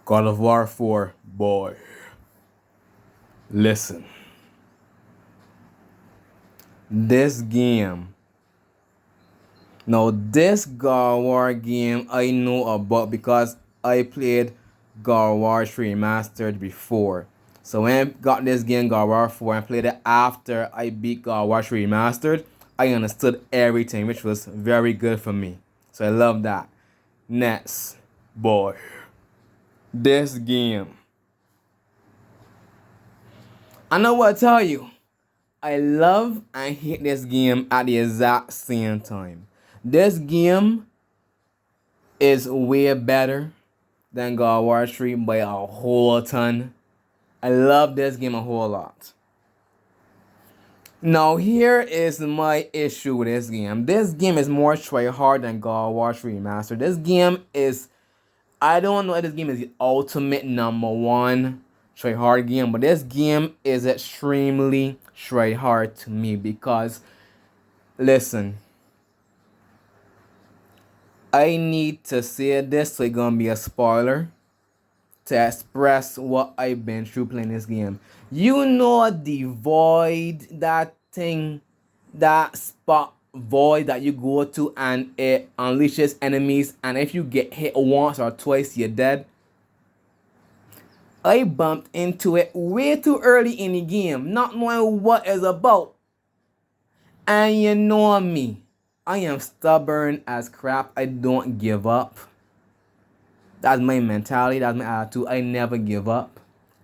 God of War 4, boy. Listen, this game. Now, this God of War game I know about because I played God of War 3 Remastered before. So when I got this game, God of War 4, and played it after I beat God of War 3 Remastered, I understood everything, which was very good for me. So I love that. Next, boy. This game. I know what to tell you. I love and hate this game at the exact same time. This game is way better than God of War 3 by a whole ton. I love this game a whole lot. Now here is my issue with this game. This game is more try hard than God of War 3 Remastered. This game is, I don't know if this game is the ultimate number one try hard game, but this game is extremely try hard to me because, listen, I need to say this so it's gonna be a spoiler to express what I've been through playing this game. You know the void, that thing, that spot void that you go to and it unleashes enemies, and if you get hit once or twice, you're dead. I bumped into it way too early in the game, not knowing what it's about. And you know me, I am stubborn as crap. I don't give up. That's my mentality, that's my attitude. I never give up.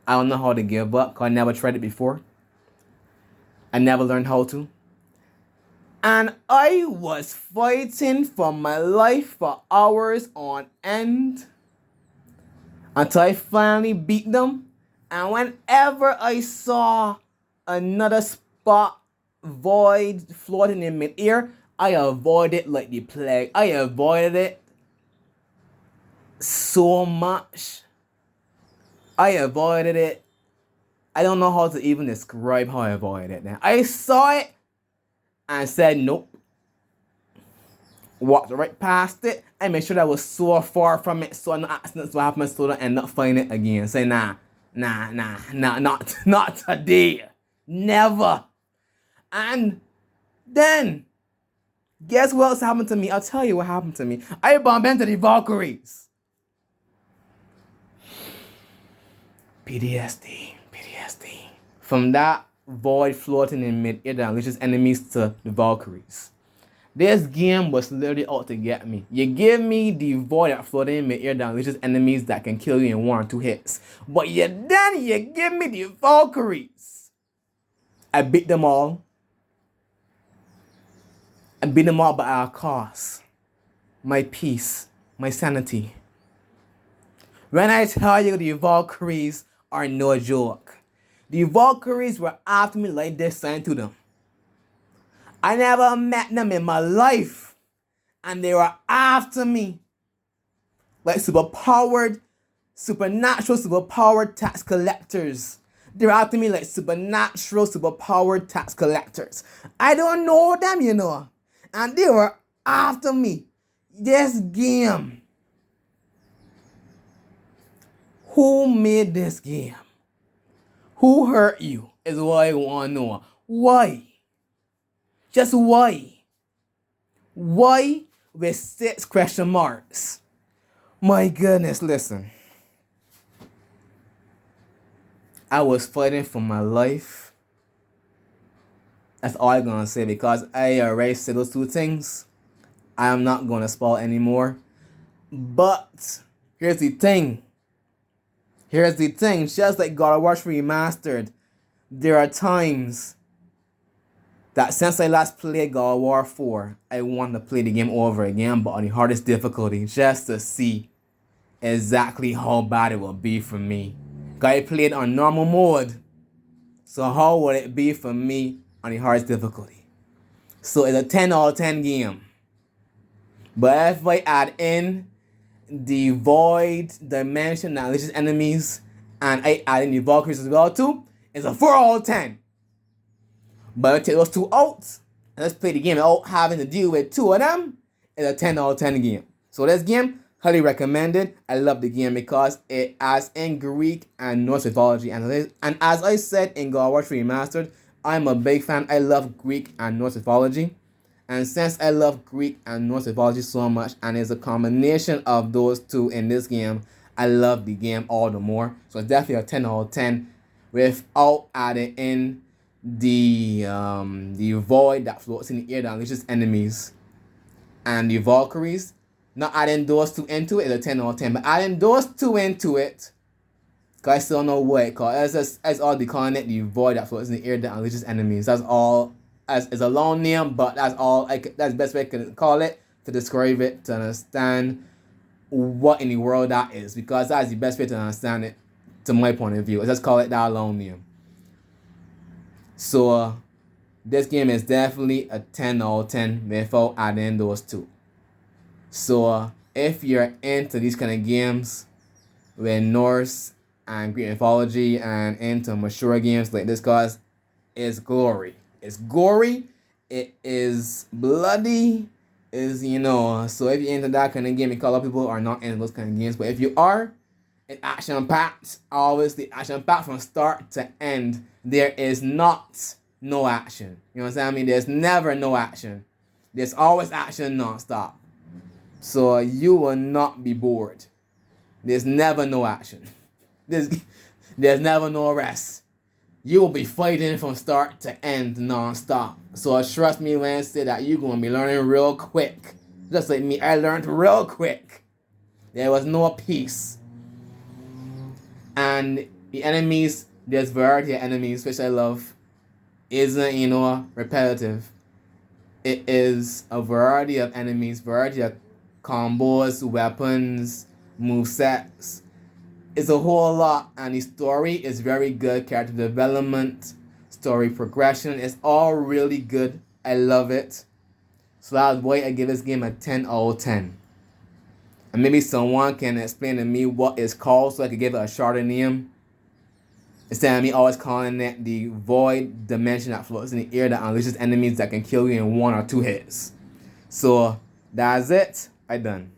I don't know how to give up because I never tried it before. I never learned how to. And I was fighting for my life for hours on end until I finally beat them. And whenever I saw another spot void floating in midair, I avoided it like the plague. I avoided it so much. I avoided it. I don't know how to even describe how I avoided it now. I saw it and said nope. Walked right past it. I made sure that I was so far from it so no accidents will happen so I don't end up finding it again. Say nah, not today. Never. And then guess what else happened to me? I'll tell you what happened to me. I bumped into the Valkyries. PTSD. From that void floating in mid-air that unleashes enemies to the Valkyries. This game was literally out to get me. You give me the void that floating in mid-air that unleashes enemies that can kill you in 1 or 2 hits. But you give me the Valkyries. I beat them all. I beat them all by a cost. My peace, my sanity. When I tell you the Valkyries are no joke. The Valkyries were after me like this sign to them. I never met them in my life. And they were after me. Like supernatural, superpowered tax collectors. They were after me like supernatural, superpowered tax collectors. I don't know them, you know. And they were after me. This game. Who made this game? Who hurt you is what I want to know. Why? Just why? Why with 6 question marks? My goodness, listen. I was fighting for my life. That's all I'm gonna say because I already said those 2 things. I am not gonna spoil anymore. But here's the thing. Just like God of War Remastered, there are times that since I last played God of War 4, I want to play the game over again, but on the hardest difficulty, just to see exactly how bad it will be for me. Because I played on normal mode, so how would it be for me on the hardest difficulty? So it's a 10 out of 10 game. But if I add in the void dimension that unleashes enemies, and I add in the Valkyries as well too, it's a 4 out of 10. But if I take those 2 out, and let's play the game without having to deal with 2 of them, it's a 10 out of 10 game. So this game, Highly recommended. I love the game because it has in Greek and Norse mythology. And as I said in God of War 3 Remastered, I'm a big fan. I love Greek and Norse mythology. And since I love Greek and Norse mythology so much, and it's a combination of those two in this game, I love the game all the more. So it's definitely a 10 out of 10 without adding in the void that floats in the air that unleashes enemies and the Valkyries. Not adding those two into it is a 10 out of 10. But adding those two into it, because I still don't know what it called. It's all they calling it the void that floats in the air that unleashes enemies. That's all. It's a long name, but that's all. That's the best way I can call it to describe it, to understand what in the world that is. Because that's the best way to understand it, to my point of view. Let's just call it that long name. So, this game is definitely a 10 out of 10 without adding those two. So, if you're into these kind of games with Norse and Greek mythology and into mature games like this, cause it's glory. It's gory. It is bloody. So if you're into that kind of game, because a lot of people are not into those kind of games, but if you are, it's action packed. Obviously, action packed from start to end. There is not no action. You know what I'm saying? I mean, there's never no action. There's always action non-stop. So you will not be bored. There's never no action. There's never no rest. You will be fighting from start to end non-stop. So trust me when I say that you're going to be learning real quick. Just like me, I learned real quick. There was no peace. And the enemies, there's variety of enemies, which I love, isn't, repetitive. It is a variety of enemies, variety of combos, weapons, movesets. It's a whole lot, and the story is very good. Character development, story progression, it's all really good. I love it. So that's why I give this game a 10 out of 10. And maybe someone can explain to me what it's called so I could give it a shorter name. Instead of me always calling it the void dimension that floats in the air that unleashes enemies that can kill you in 1 or 2 hits. So that's it. I done.